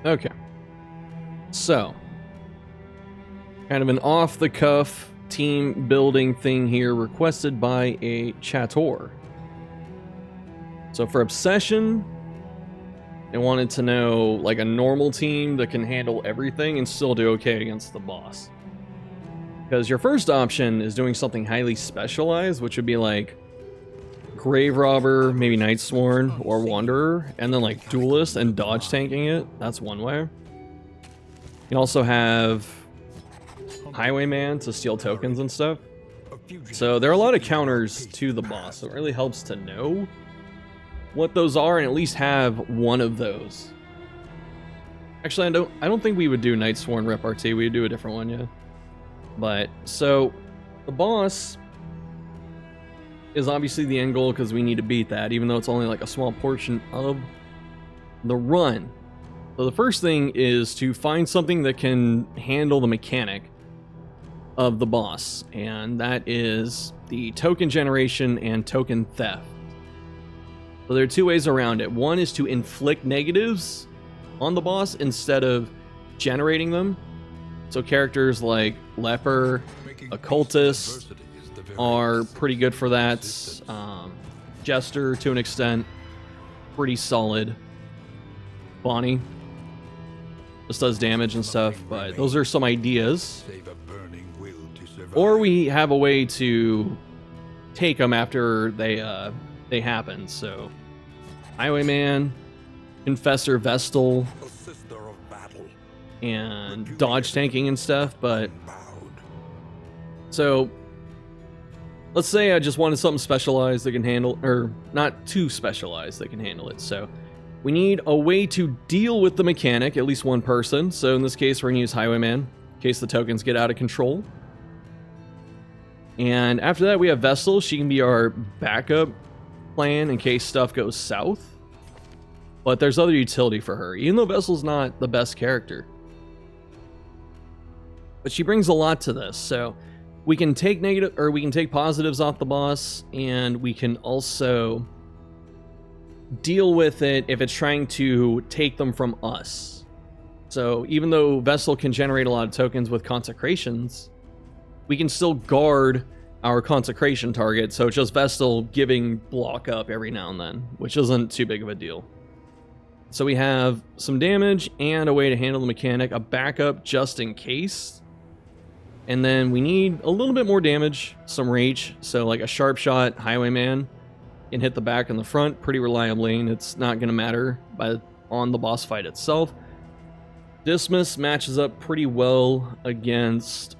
Okay. So, kind of an off-the-cuff team building thing here requested by a chator. So for Obsession, they wanted to know like a normal team that can handle everything and still do okay against the boss. Because your first option is doing something highly specialized, which would be like Grave Robber, maybe Nightsworn, or Wanderer, and then like Duelist and dodge tanking it. That's one way. You can also have Highwayman to steal tokens and stuff. So there are a lot of counters to the boss, so it really helps to know what those are and at least have one of those. Actually, I don't think we would do Nightsworn repartee. We would do a different one, yeah. But so the boss is obviously the end goal because we need to beat that, even though it's only like a small portion of the run. So the first thing is to find something that can handle the mechanic of the boss, and that is the token generation and token theft. So there are two ways around it. One is to inflict negatives on the boss instead of generating them. So characters like Leper, Occultist are pretty good for that. Jester, to an extent, pretty solid. Bonnie just does damage and stuff, but those are some ideas. Or we have a way to take them after they happen. So Highwayman, Confessor Vestal, and dodge tanking and stuff. But so let's say I just wanted something specialized that can handle, or not too specialized that can handle it. So we need a way to deal with the mechanic, at least one person. So in this case, we're gonna use Highwayman in case the tokens get out of control. And after that, we have Vestal. She can be our backup plan in case stuff goes south. But there's other utility for her, even though Vestal's not the best character. But she brings a lot to this. So we can take negative, or we can take positives off the boss, and we can also deal with it if it's trying to take them from us. So even though Vestal can generate a lot of tokens with consecrations, we can still guard our consecration target, so it's just Vestal giving block up every now and then, which isn't too big of a deal. So we have some damage and a way to handle the mechanic, a backup just in case. And then we need a little bit more damage, some rage, so like a sharp shot Highwayman can hit the back and the front pretty reliably, and it's not going to matter on the boss fight itself. Dismas matches up pretty well against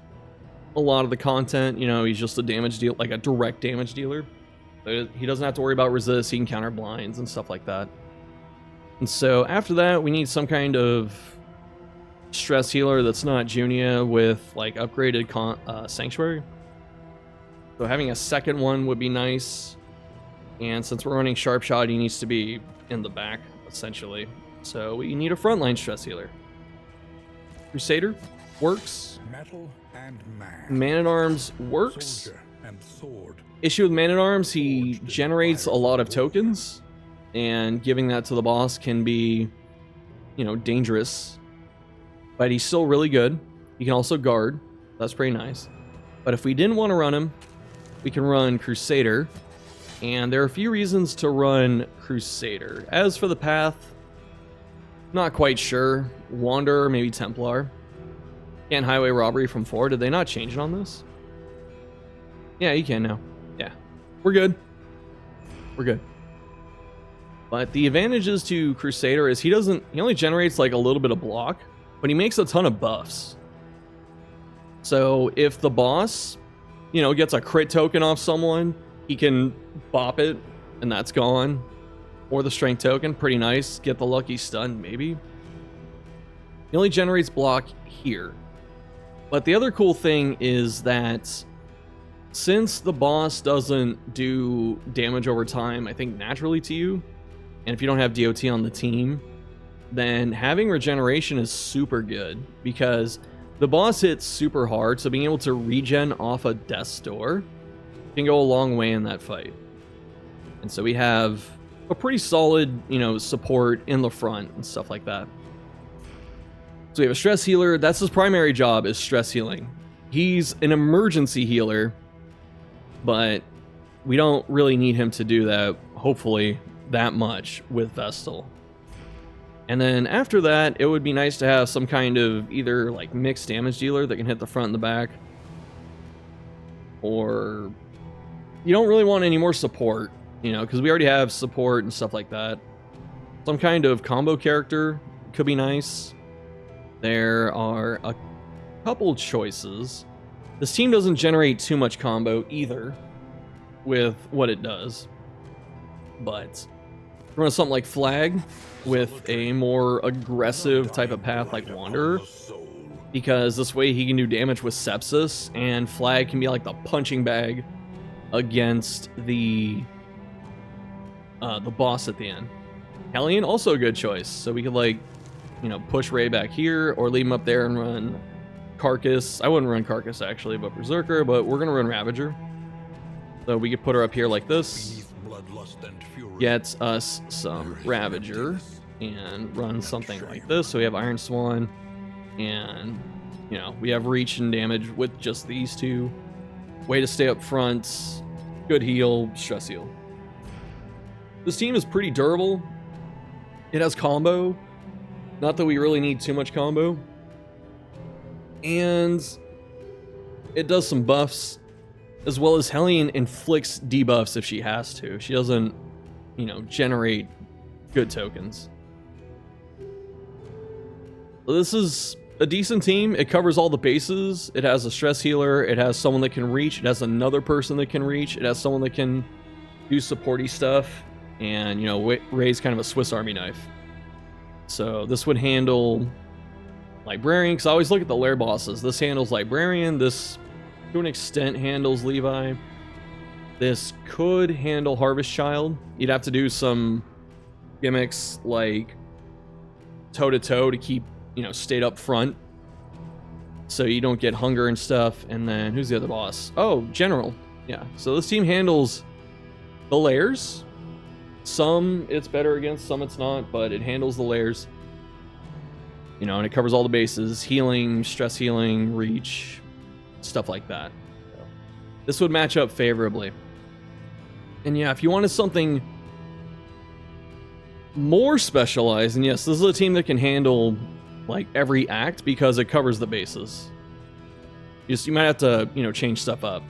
a lot of the content. You know, he's just a damage deal, like a direct damage dealer. He doesn't have to worry about resist. He can counter blinds and stuff like that. And so after that, we need some kind of stress healer that's not Junia with like upgraded sanctuary. So having a second one would be nice. And since we're running sharp shot, he needs to be in the back essentially. So we need a frontline stress healer. Crusader works. Metal and Man-at-Arms works. Issue with Man-at-Arms, he generates a lot of tokens, and giving that to the boss can be, you know, dangerous. But he's still really good. He can also guard. That's pretty nice. But if we didn't want to run him, we can run Crusader. And there are a few reasons to run Crusader. As for the path, not quite sure. Wanderer, maybe Templar. Can't highway robbery from 4. Did they not change it on this? Yeah, you can now. Yeah. We're good. We're good. But the advantages to Crusader is he only generates like a little bit of block, but he makes a ton of buffs. So if the boss, you know, gets a crit token off someone, he can bop it and that's gone. Or the strength token, pretty nice. Get the lucky stun, maybe. He only generates block here. But the other cool thing is that since the boss doesn't do damage over time, I think naturally to you, and if you don't have DOT on the team, then having regeneration is super good because the boss hits super hard, so being able to regen off a Death's Door can go a long way in that fight. And so we have a pretty solid, you know, support in the front and stuff like that. So we have a stress healer. That's his primary job, is stress healing. He's an emergency healer, but we don't really need him to do that, hopefully, that much with Vestal. And then after that, it would be nice to have some kind of either like mixed damage dealer that can hit the front and the back. Or you don't really want any more support, you know, because we already have support and stuff like that. Some kind of combo character could be nice. There are a couple choices. This team doesn't generate too much combo either with what it does. But run something like Flag with a more aggressive type of path like Wanderer, because this way he can do damage with Sepsis, and Flag can be like the punching bag against the boss at the end. Hellion, also a good choice, so we could like, you know, push Ray back here or leave him up there and run Carcass. I wouldn't run Carcass actually, but Berserker, but we're gonna run Ravager. So we could put her up here like this, get us some Ravager, and run something like this. So we have Iron Swan, and, you know, we have reach and damage with just these two. Way to stay up front, good heal, stress heal. This team is pretty durable. It has combo. Not that we really need too much combo. And it does some buffs, as well as Hellion inflicts debuffs if she has to. She doesn't, you know, generate good tokens. So this is a decent team. It covers all the bases. It has a stress healer. It has someone that can reach. It has another person that can reach. It has someone that can do supporty stuff. And, you know, Ray's kind of a Swiss Army knife. So this would handle Librarian, because I always look at the lair bosses. This handles Librarian. This, to an extent, handles Levi. This could handle Harvest Child. You'd have to do some gimmicks like toe-to-toe to keep, you know, stayed up front, so you don't get hunger and stuff. And then who's the other boss? Oh, General. Yeah, so this team handles the lairs. Some it's better against, some it's not, but it handles the lairs. You know, and it covers all the bases: healing, stress healing, reach, stuff like that. So this would match up favorably. And yeah, if you wanted something more specialized, and yes, this is a team that can handle like every act because it covers the bases. You might have to, you know, change stuff up.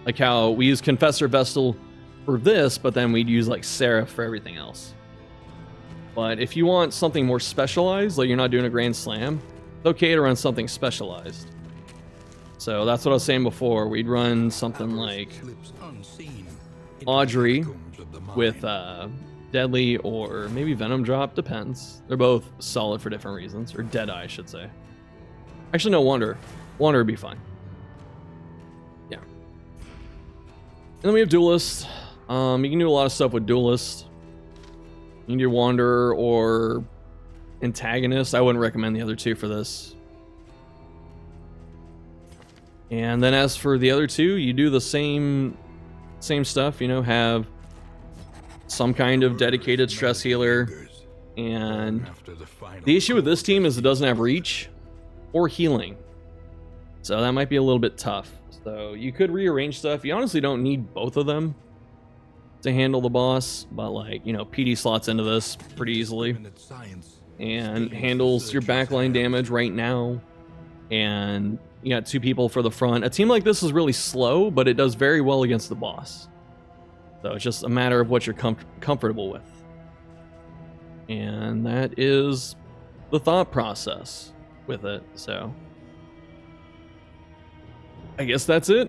Like how we use Confessor Vestal for this, but then we'd use like Seraph for everything else. But if you want something more specialized, like you're not doing a Grand Slam, it's okay to run something specialized. So that's what I was saying before. We'd run something like Audrey with Deadly or maybe Venom Drop, depends. They're both solid for different reasons, or Deadeye, I should say. Actually, no, Wanderer. Wanderer would be fine. Yeah. And then we have Duelist. You can do a lot of stuff with Duelist. You can do Wanderer or Antagonist. I wouldn't recommend the other two for this. And then as for the other two, you do the same stuff, you know, have some kind of dedicated stress healer. And the issue with this team is it doesn't have reach or healing. So that might be a little bit tough. So you could rearrange stuff. You honestly don't need both of them to handle the boss, but like, you know, PD slots into this pretty easily and handles your backline damage right now. And you got two people for the front. A team like this is really slow, but it does very well against the boss. So it's just a matter of what you're comfortable with. And that is the thought process with it. So I guess that's it.